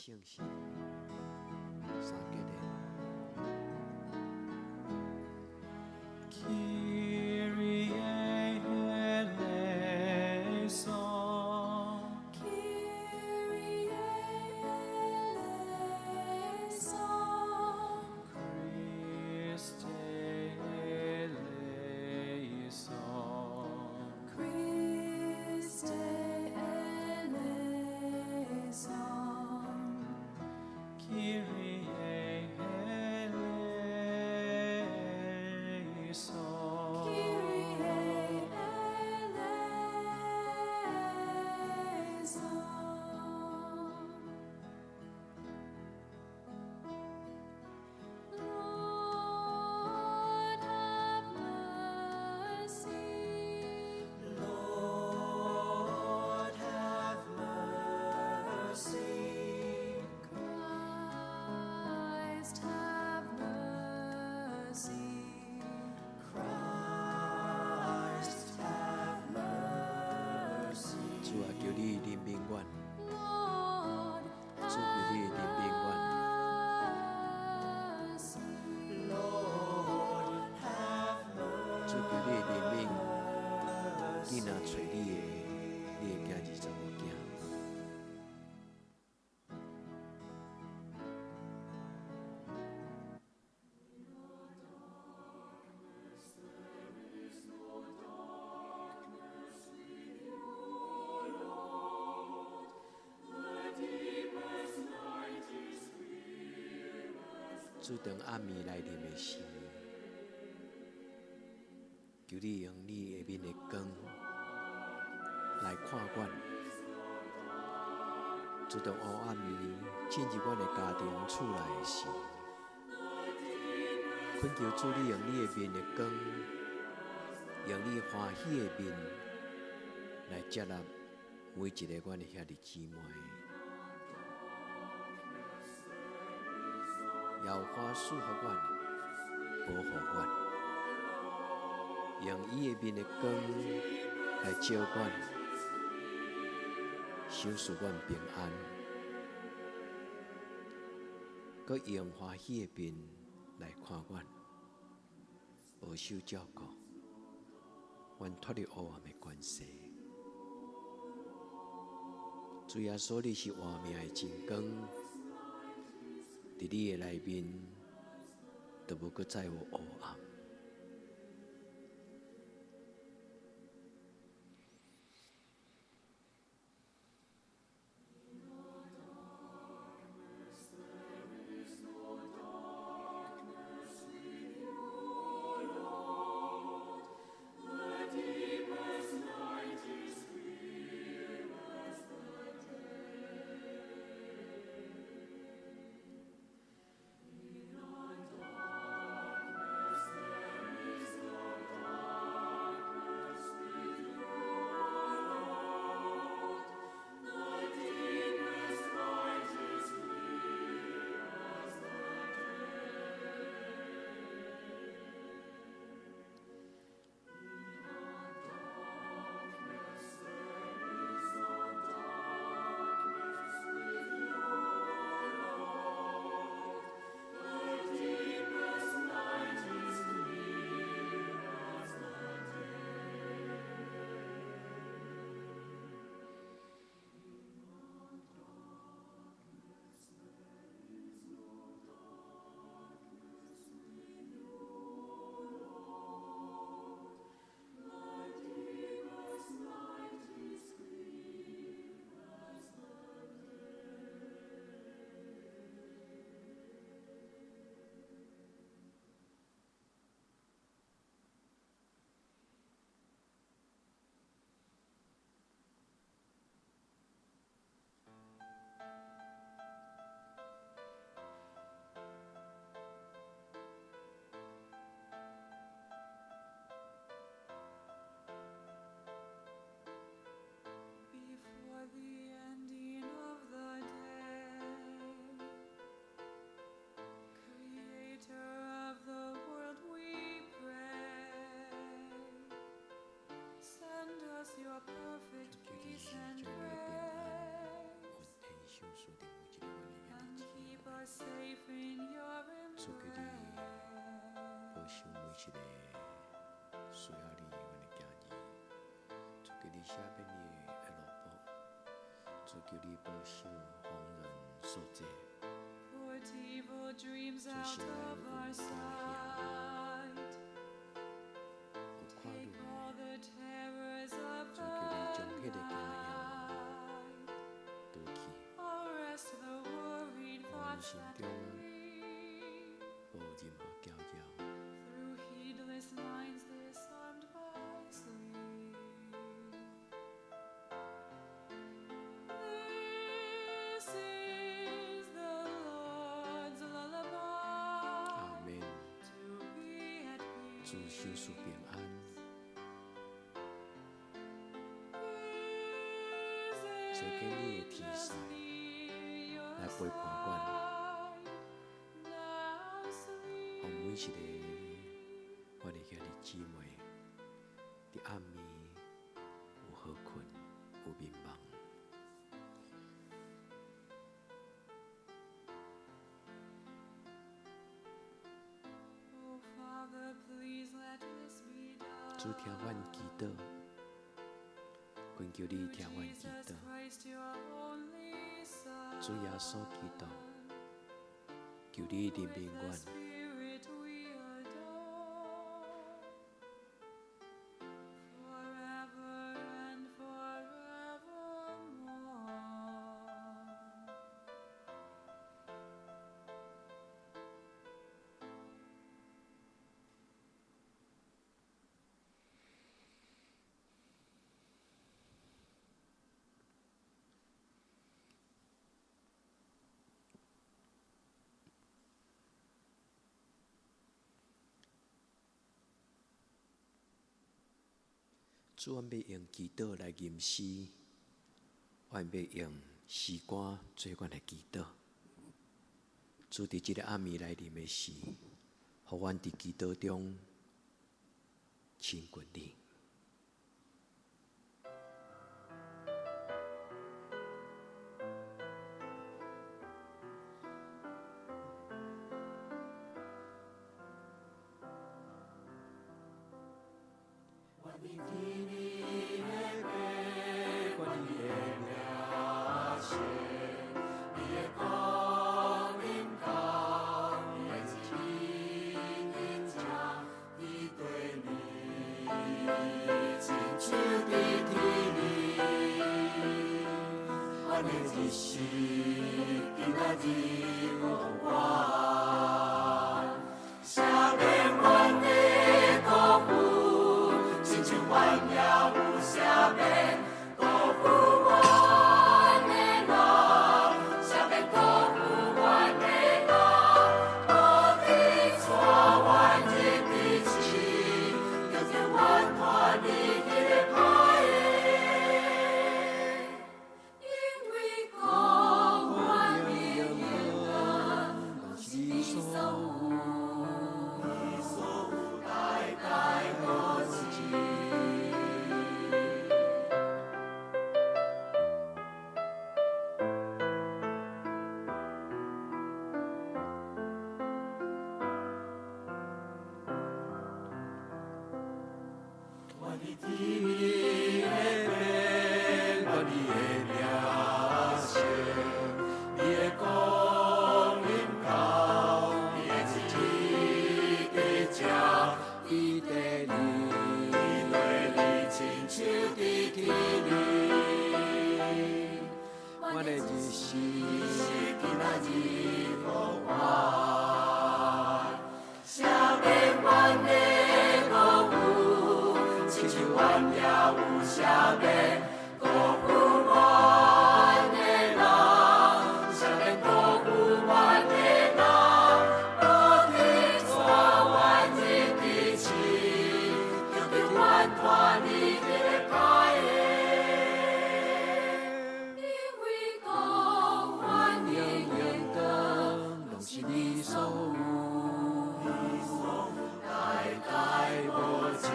圣神，三结连。Kyrie eleison. Kyrie eleison. Christe eleison. Christe eleison. Kyrie eleison. Kyrie eleison. Lord, have mercy. Lord, have mercy. Christ, have mercy. Christ, have mercy. 主啊，求你怜悯阮， Lord, 主求你怜悯阮， mercy. Lord, have 主求你怜悯囡仔找你的囝25囝。主当暗暝来临的时，求你用你下面的光来看阮。主当黑暗暝进入阮的家庭厝内的时，恳求主你用你的面的光，用你欢喜的面来接纳每一个阮的兄弟姊妹。摇花束福阮，保护阮，用伊的面的光来照阮，守护阮平安。佮用欢喜的面来看阮，保守照顾，阮脱离黑暗的关系。主耶稣，你是活命的真光。伫你的内面，就无搁再有黑暗。一个需要你阮的家己，主求你赦免你的萝卜，主求你保守逢人所借， Put evil dreams 主 out 心内 of 有 our 大兄， sight. 有看 Take 路 all 的， the terrors of 主求你将 the 迄个惊 night. 倒去， Arrest the worried 互阮 thoughts 心 that 中 creep. 无任何搅扰。 Through heedless minds disarmed by sleep. This is the Lord's lullaby. 阿门。 To be at 主 peace. 心属平安， His 找紧你的天 angels 使 near your 来陪伴阮， side. Now sleep. 互每一个我的兄弟姊妹，伫暗暝有好困，有眠梦。 Oh, Father, please let this be done. 主听阮祈祷，恳求你 Through 听阮祈 Jesus 祷， Christ, your only Son. 主耶稣基督，求你怜 With 悯 the 阮， Spirit we adore. Forever and forevermore. 主，阮要用祈祷来吟诗，阮要用诗歌做阮的祈祷。主伫即个暗暝来临的时，互阮伫祈祷中亲近你。因为光环的眼光，是你所有，你所有代代无尽。我的天命的变，我的名声，你的光临到，你的旨意的家，伊地里，你对你亲像伫天里，阮的日时，是今仔日互我，赦免阮的过有，亲像阮也有赦免辜负阮的人，赦免辜负阮的人，不停带阮入地市，叫叫阮脱离迄个歹的。因为光环的阳眼光，光拢是你所有，代代无尽，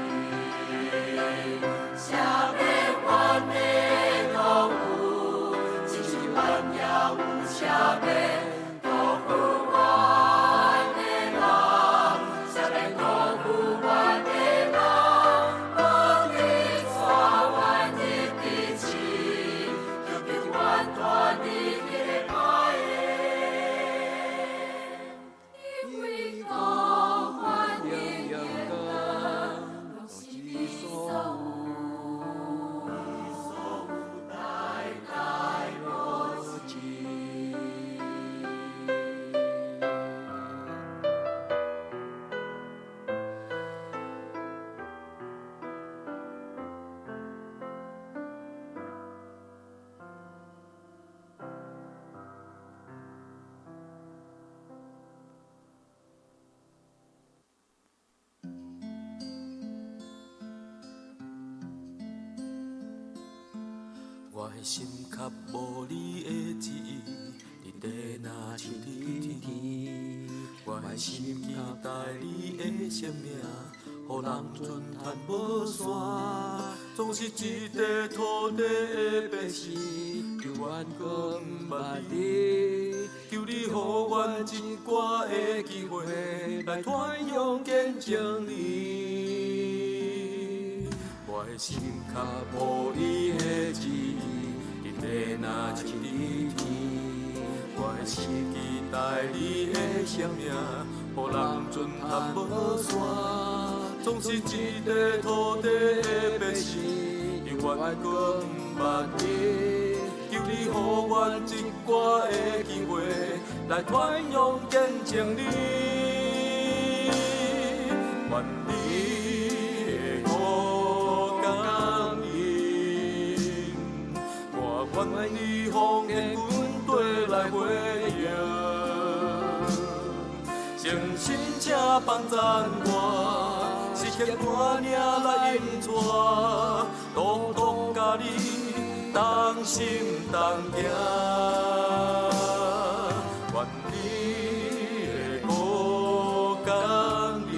赦免阮的辜负，亲像阮也有赦免辜负阮的人，赦免辜负的心较无你的旨意，日地若像天天。我的心期待你的生命，予人尊叹无山。总是一块土地的白纸，犹原搁不捌你。求你予阮一寡的机会，来传扬见证你。我的心较无你的旨意，日地若像天天。我的心期待你的生命，予人尊叹无山。总是一块土地的白纸，犹原搁不捌你。求你予阮一寡的机会，来传扬见证你。愿你的五感应，我愿你奉献军队来回应。诚心且帮赞我，是欠我领来引带，独独甲你同心同行。愿你的五感应，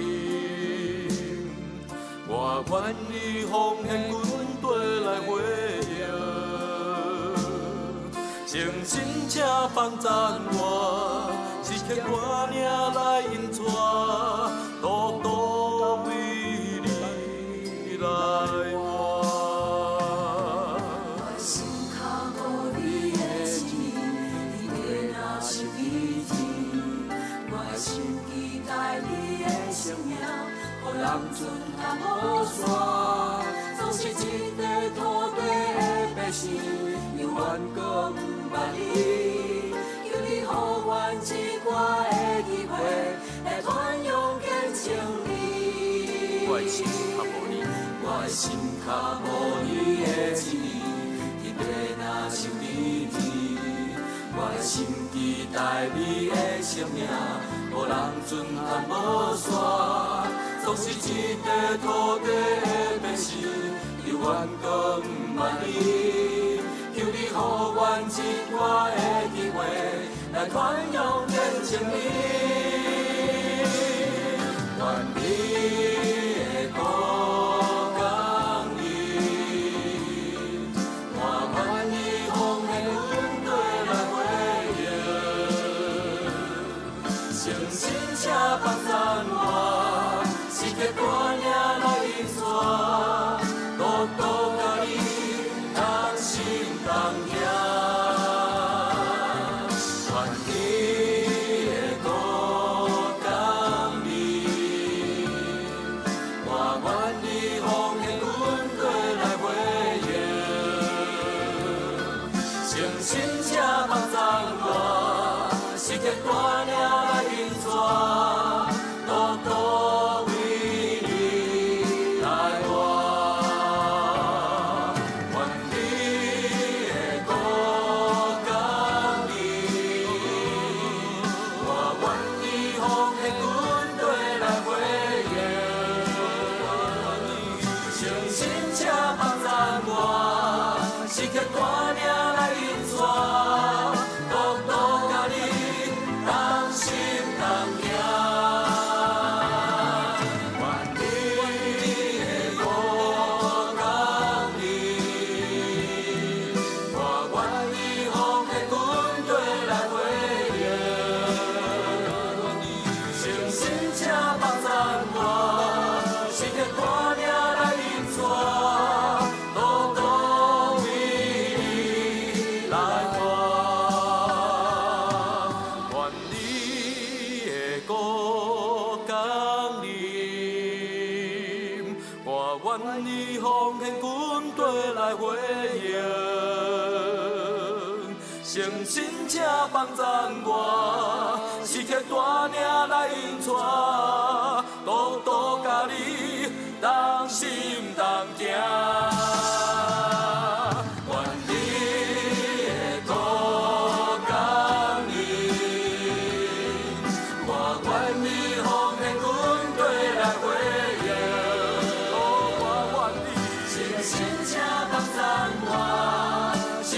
我愿你奉献军队来回应。诚心且帮赞我，是欠我领来引带，独独为你来活。我心较无你的旨意，日地若像天天。我的心期待你的生命，予人尊叹无山。总是一块土地的白纸，犹原搁不捌你。求你予阮一寡的机会，来传扬见证你。我的心较无你，我的心较无你的旨意，日地若像天天。我的心期待你的生命，予人尊叹无山。总是一块土地的白纸，犹原搁不捌你。求你予阮一寡的机会，来传扬见证你。愿你的五感应，我愿你奉献军队来回应。诚心且帮赞我，是欠我领来引带，独独甲你同心同行。愿你的五感应，我愿你奉献军队来回应。诚心且帮赞我，是欠我领来引带，独独为你来活。愿你的五感应，我愿你奉献军队来回应。诚心且帮赞我，是欠我领来引带，独独甲你同心同行。愿你的五感应，我愿你奉献军队来回应。诚心且帮赞我，是欠我领来引带，独独为你来活。愿你的五感应，我愿你奉献军队来回应。诚心且帮赞我，是欠大领来引带，独独甲你同心同行。愿你的五感应，我愿你奉献军队来回应。诚心且帮赞我，是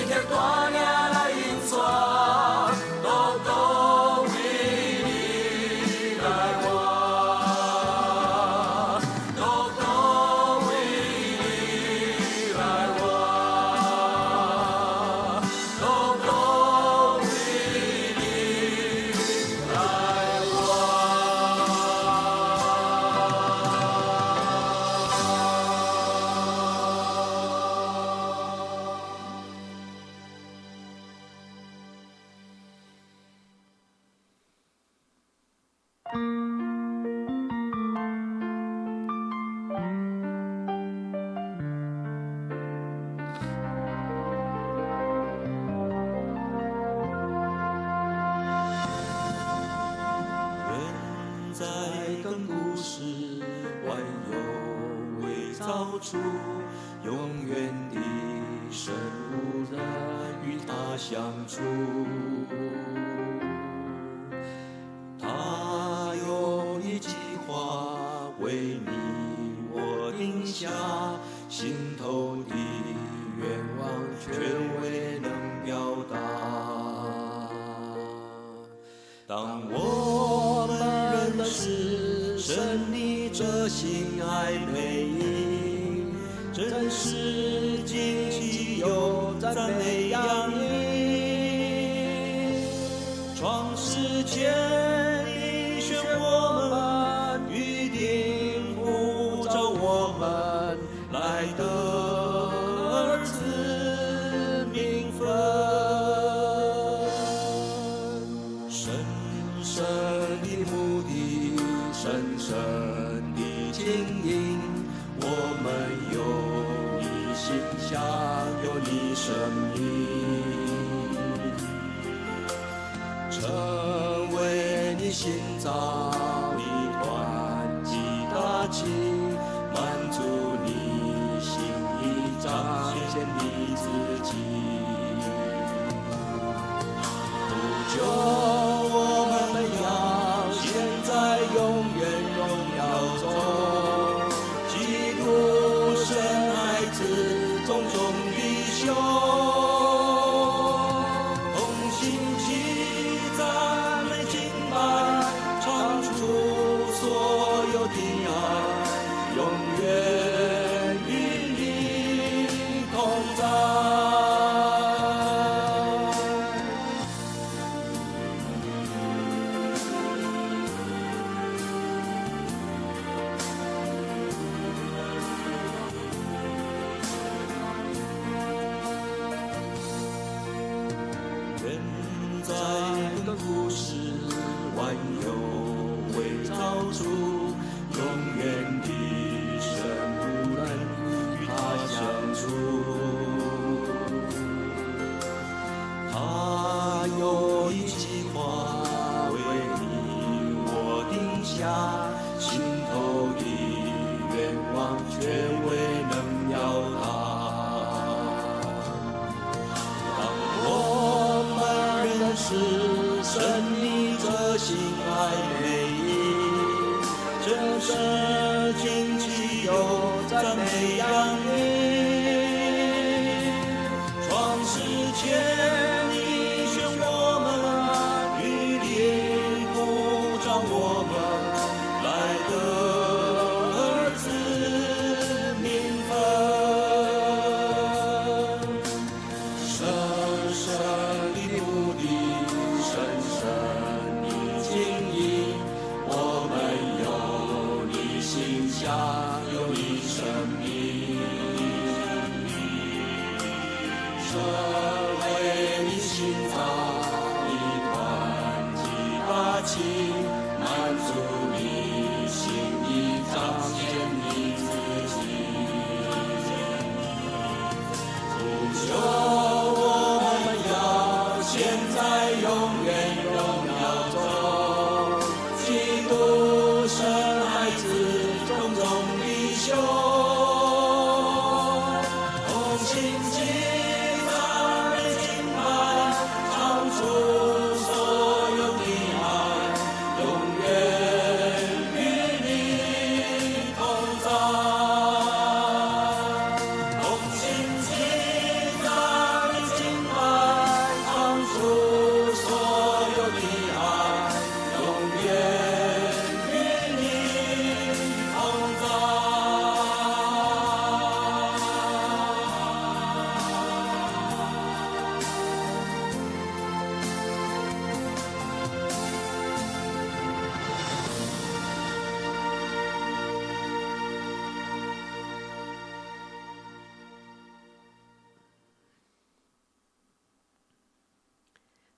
处，永远的神无人与他相处。他有一计划为你我定下，心头的愿望全未能表达。当我们认识神的这心爱美意，真是惊奇又赞美洋溢。创世前你选我们，预定呼召我们来得儿子名分。深深的目的，深深的经营，我们有你形象，有你生命，成为你心脏的团结大气，满足你心意，彰显你自己。不久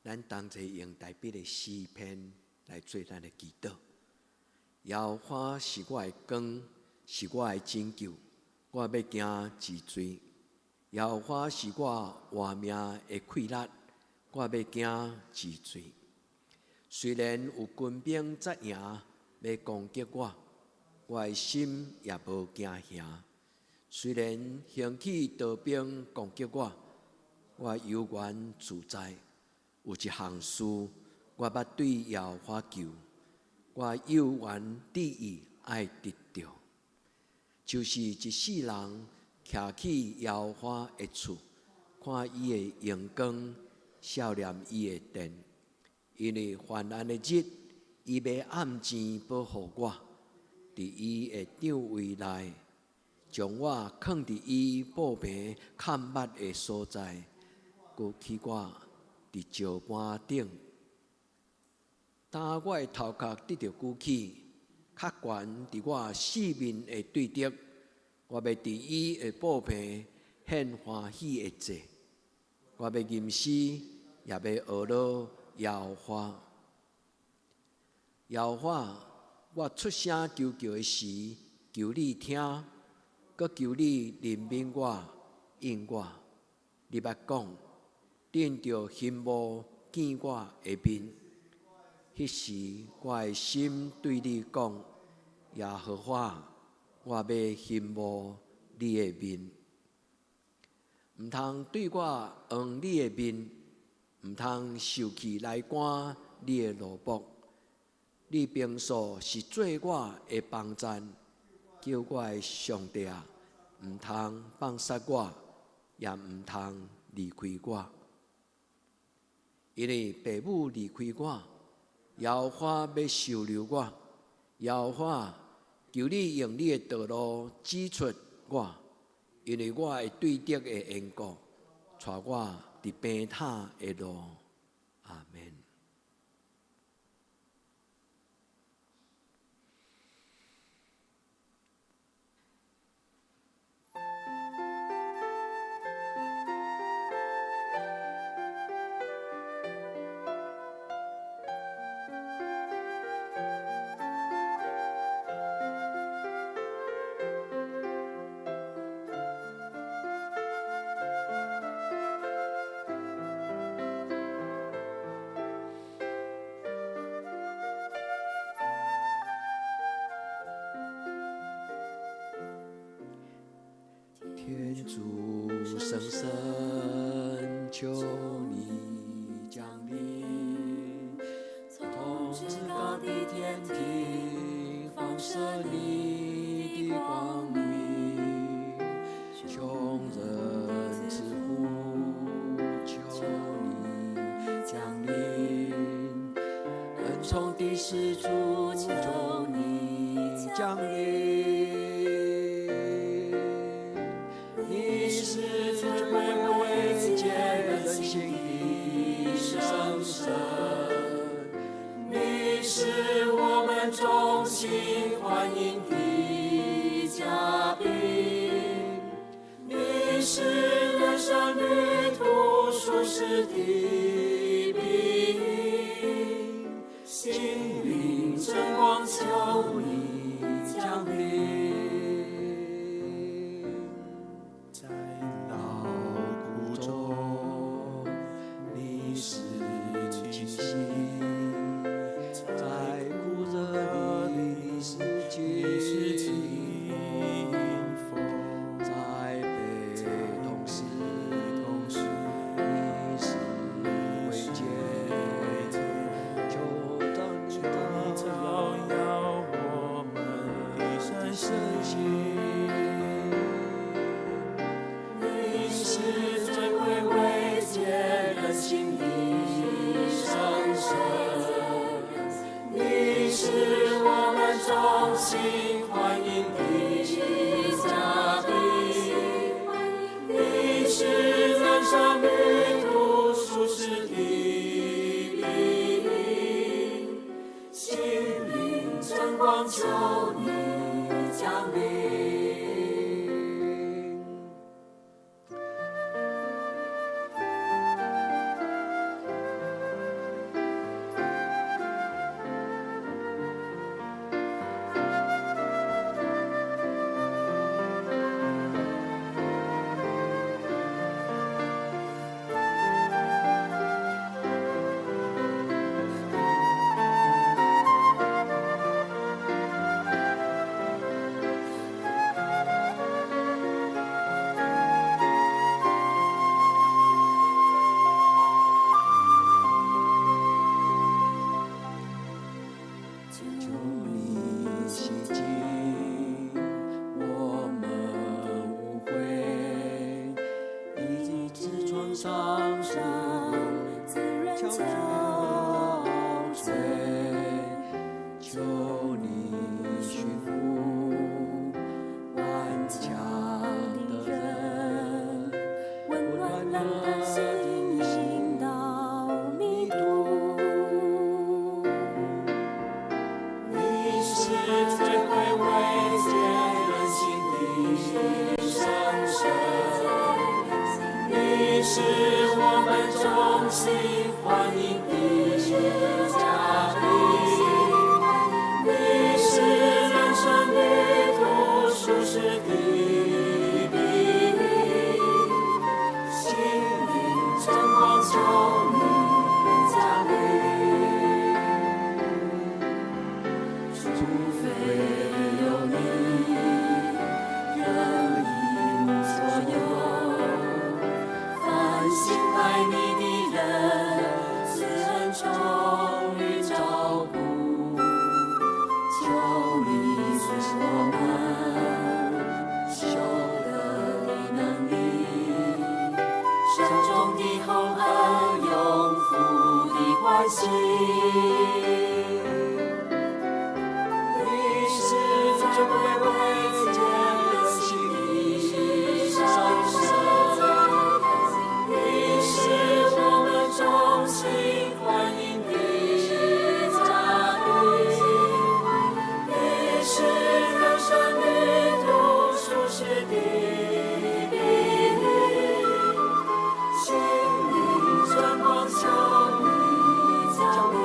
咱同齐用台北的诗篇来做咱的祈祷。耶和华是我的光，是我的拯救，我要惊治罪。耶和华是我活命的气力，我要惊治罪。虽然有军兵扎营要攻击我，我的心也无惊吓。虽然兴起刀兵攻击我，我犹原自在。有一项事，我捌对耶和华求，我犹原旨意爱得到，就是一世人徛起耶和华的厝，看伊的阳光，笑念伊的殿。因为患难的日，伊要暗前保护我，伫伊的帐位内，将我藏伫伊布棚看捌的所在，佮起我伫石板顶。当我的头壳得到举起，较悬伫我四面的对敌，我要伫伊的布棚献欢喜的祭，我要吟诗，也要学乐耶和华。耶和华，我出声求救的时，求你听，佮求你怜悯我、应我。你捌讲，恁着欣慕见我的面。迄时，我的心对你讲：耶和华，我要欣慕你的面。毋通对我黄你的面，毋通受气来赶你的奴仆。你平素是做我的帮站，叫我的上帝啊，毋通放杀我，也毋通离开我。因为父母离开我，耶和华要收留我。耶和华，求你用你的道路指出我，因为我会对敌的缘故，带我伫平坦的路。阿门。天主圣神，求你降临，统治高地天庭，放射你的光明，穷人之呼，求你降临，恩宠的施主，求你降临。你是最为解人心的圣神，你是我们衷心欢迎的嘉宾，你是人生旅途舒适的宾，心灵真光求你降临。求你降临。求你洗净我们污秽，以及痔疮上是自然憔悴，求你驯服顽强的人，温暖的心引导迷途。你是最会慰藉人心的神神，你是我们衷心欢迎的嘉宾，你是人生旅途舒适的庇护，心灵真光求你降临。除非有你，人一无所有。凡心爱你的人，自然充裕照顾。求你赐我们修德的能力，山中的厚恩，永福的欢喜。你是最会慰藉人心的上神，你是我们衷心欢迎的嘉宾，你是人生旅途舒适的庇护，心灵真光求你降临。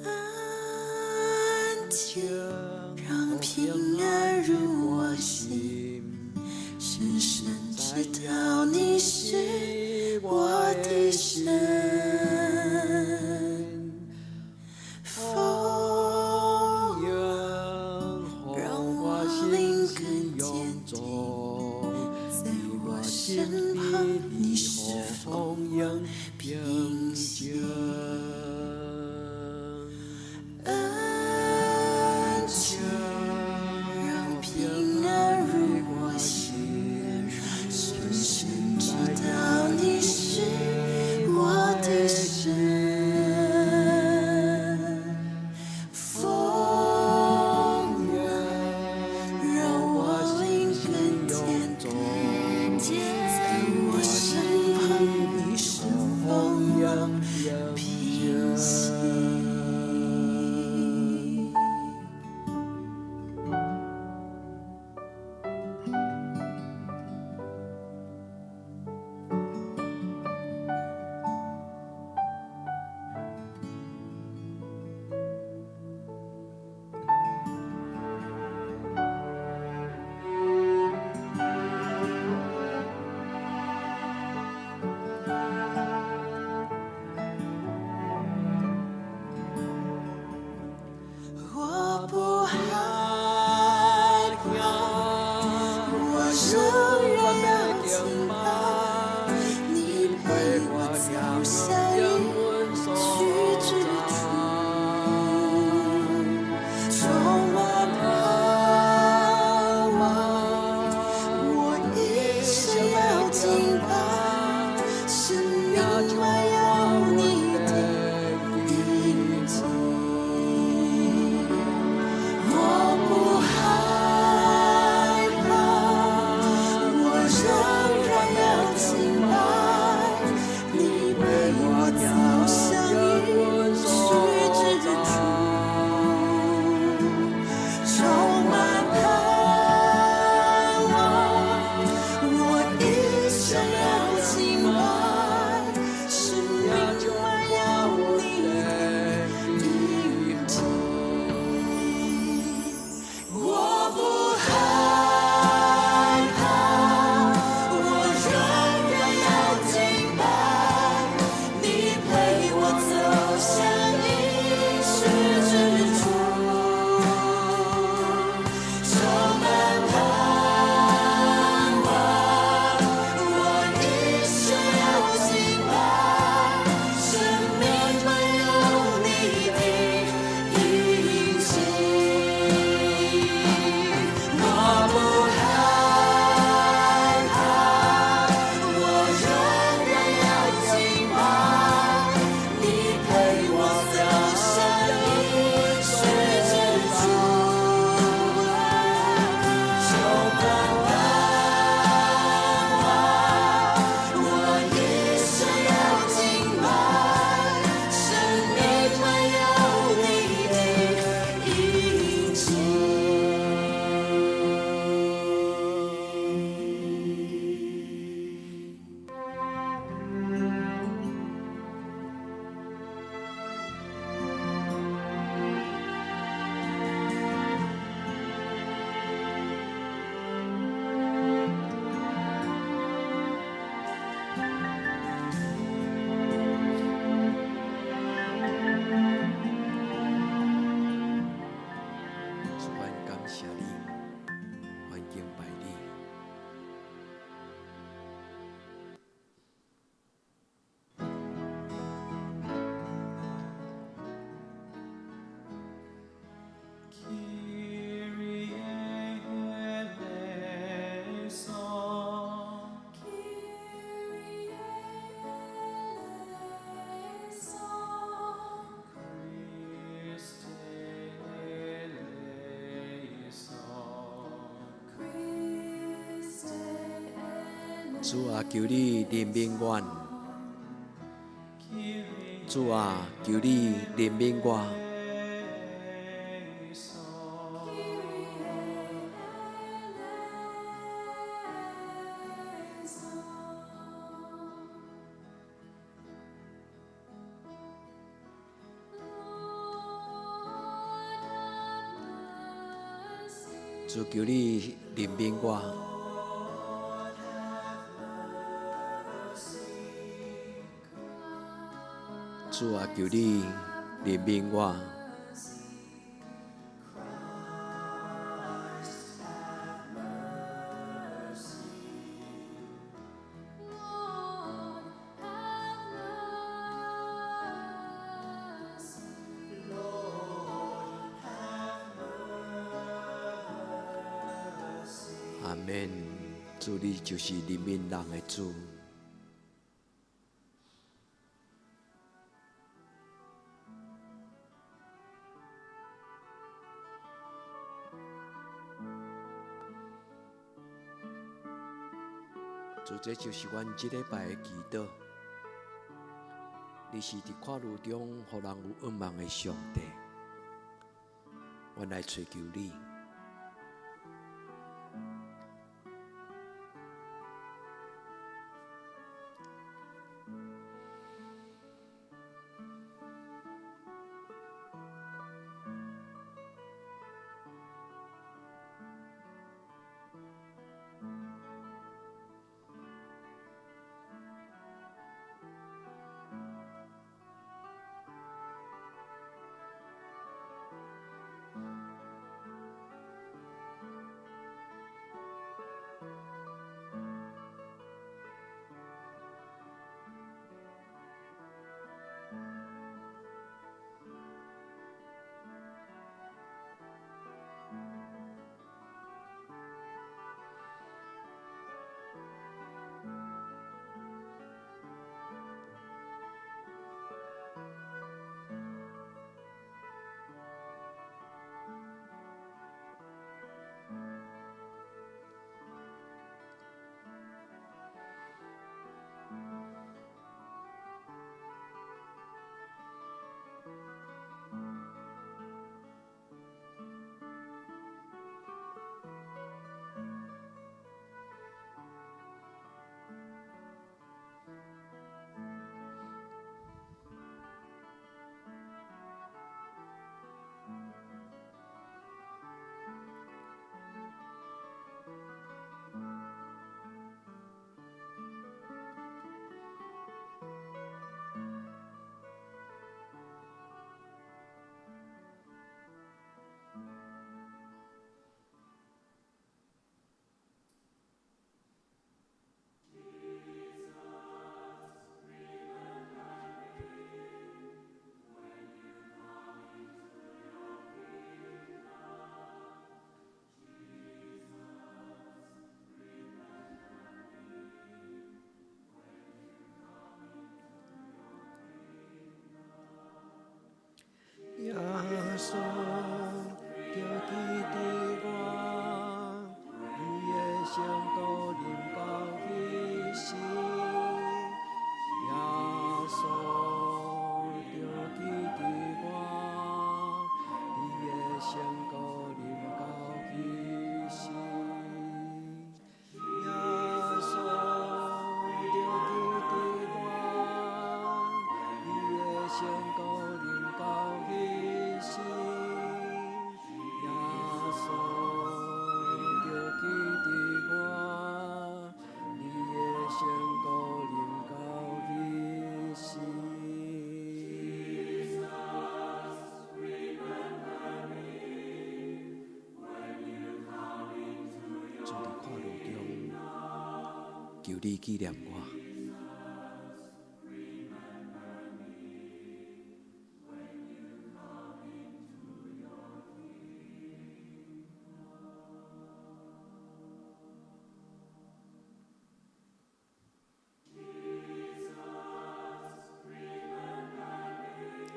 安静，让平安入我心，深深知道你是我的神。风让我灵更坚定，在我身旁你是否平静？安静，让平安入我心，深深知道你是我的神。风让我灵更坚定，在我身旁你是否主啊，求你怜悯我。主啊，求你怜悯我。主求你怜悯我。主啊，求你怜悯我。阿们。主，你就是怜悯人的主。主，这就是阮这礼拜的祈祷。你是伫跨路中，互人有愿望的上帝。阮来追求你。耶稣，就记得我，你的圣道临到彼时。耶稣，就记得我，你的圣道临到彼时。耶稣，就记得我，你的圣道临到彼时。耶稣，就记得我，你的圣道临到彼时。主伫跨路中，求你纪念我。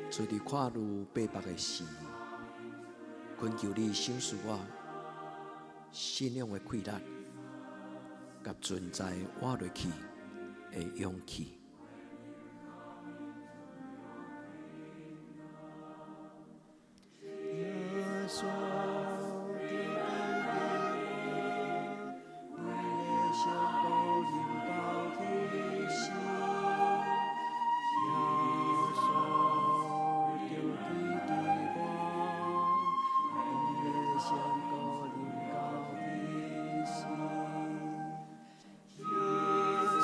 主伫跨路八百的时，恳求你赏赐我信仰的气力，甲存在活落去的勇气。耶稣的基地，你的香膏临到天时。耶稣的基地我，你的香膏临到天时。耶稣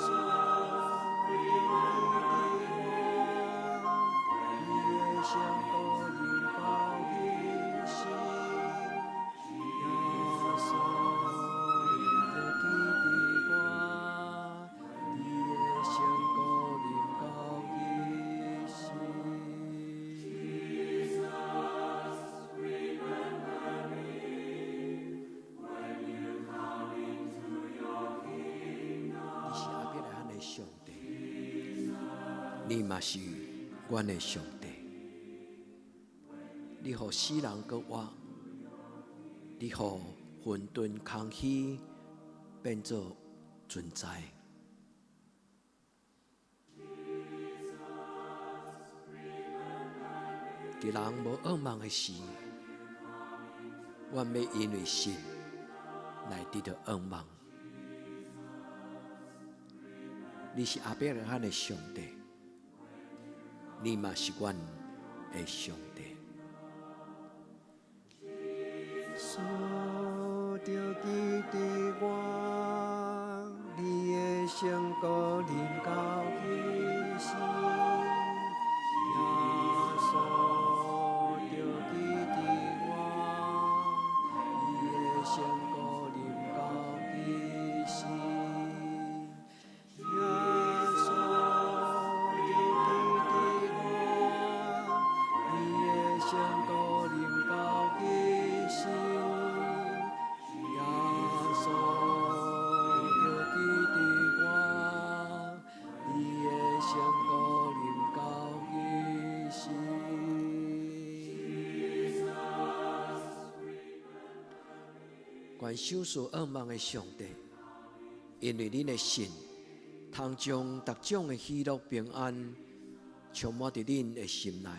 的基地我，你的香膏临到天时。耶稣的基地我，你的香膏临到天时。你是阿伯咱的上帝，你嘛是阮的上帝。你互死人搁活，你互混沌空虚变作存在。伫人无恶梦的时，阮要因为信来得到恶梦。你是阿伯拉罕的上帝，你嘛是阮的上帝。所着基地我，你的香膏临到天时。耶稣着基地我，你的香膏临到天时。耶稣着基地我，你的香膏临到天时。耶稣着基地我，你的香膏临到天时。愿收拾恶梦的上帝，因为恁的信，通将各种的喜乐平安充满伫恁的心内，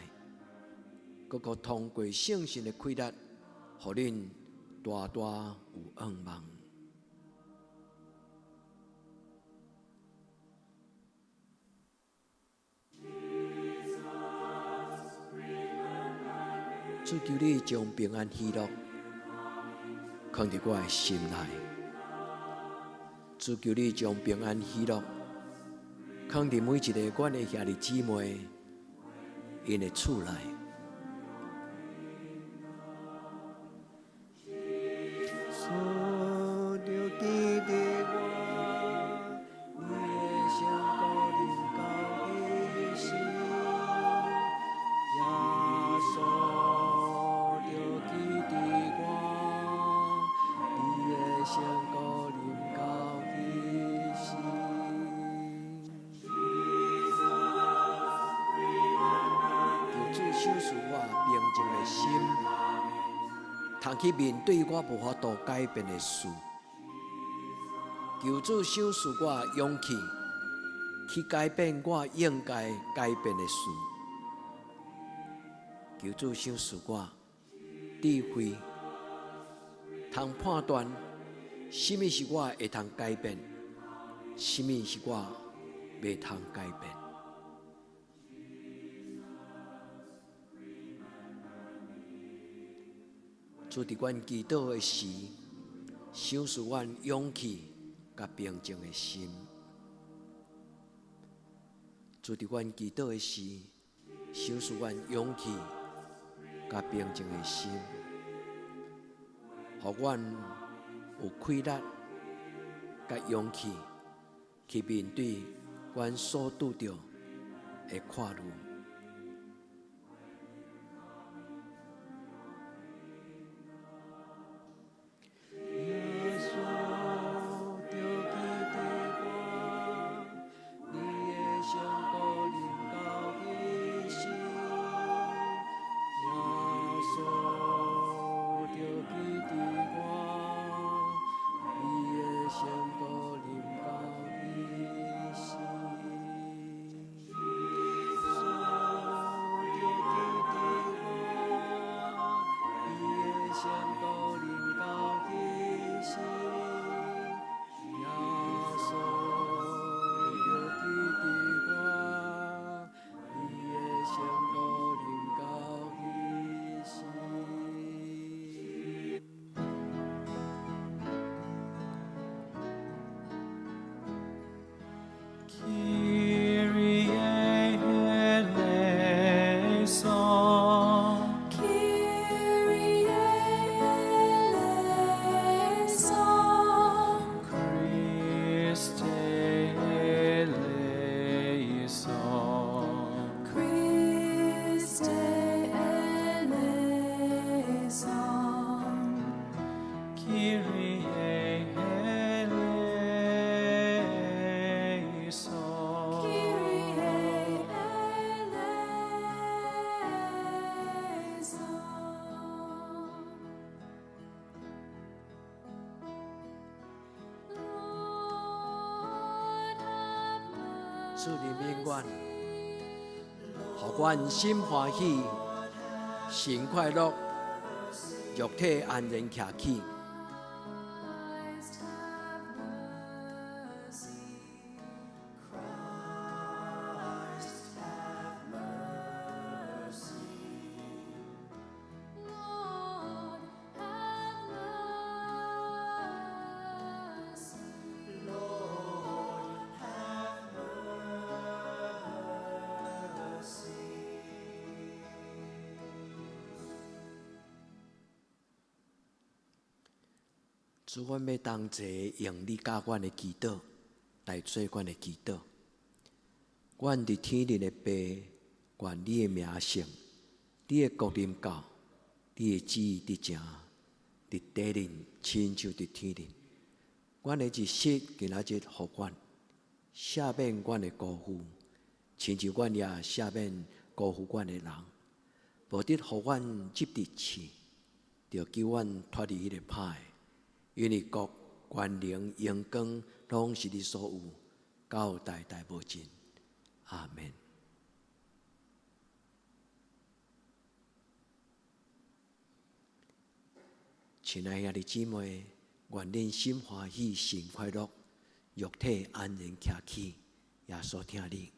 搁个通过圣神的开力，互恁大大有恶梦。主求你将平安喜乐放伫我的心内，主求你将平安喜乐放伫每一个阮的兄弟姊妹因的厝内。所着基地我，你的香膏临到天时。耶稣着基地我，你的香膏临到天时。求主收拾我平静的心，通去面对我无法度改变的事。求主收拾我勇气，去改变我应该改变的事。求主收拾我智慧，通判断什么是我会通改变，什么是我袂通改变。主伫阮祈祷的时，收拾阮勇气甲平静的心。主伫阮祈祷的时，收拾阮勇气甲平静的心，互阮有气力甲勇气去面对阮所拄着的看路。耶稣着基地我，你的香膏临到天时。耶稣着基地我，你的香膏临主你免愿，互阮心欢喜，心快乐，肉体安然徛起。主，阮要同齐用你教阮的祈祷来做阮的祈祷。阮伫天灵的爸，愿你的名圣，你的国临到，你的旨意伫正，伫地灵亲像伫天灵。阮的日息今仔日互阮，赦免阮的辜负，亲像阮也赦免辜负阮的人，无得互阮入地去，着救阮脱离迄个歹。因为国、权能、荣光，拢是你所有，到代代无尽。阿门。亲爱兄弟姊妹，愿恁心欢喜，心快乐，肉体安然徛起，耶稣听你。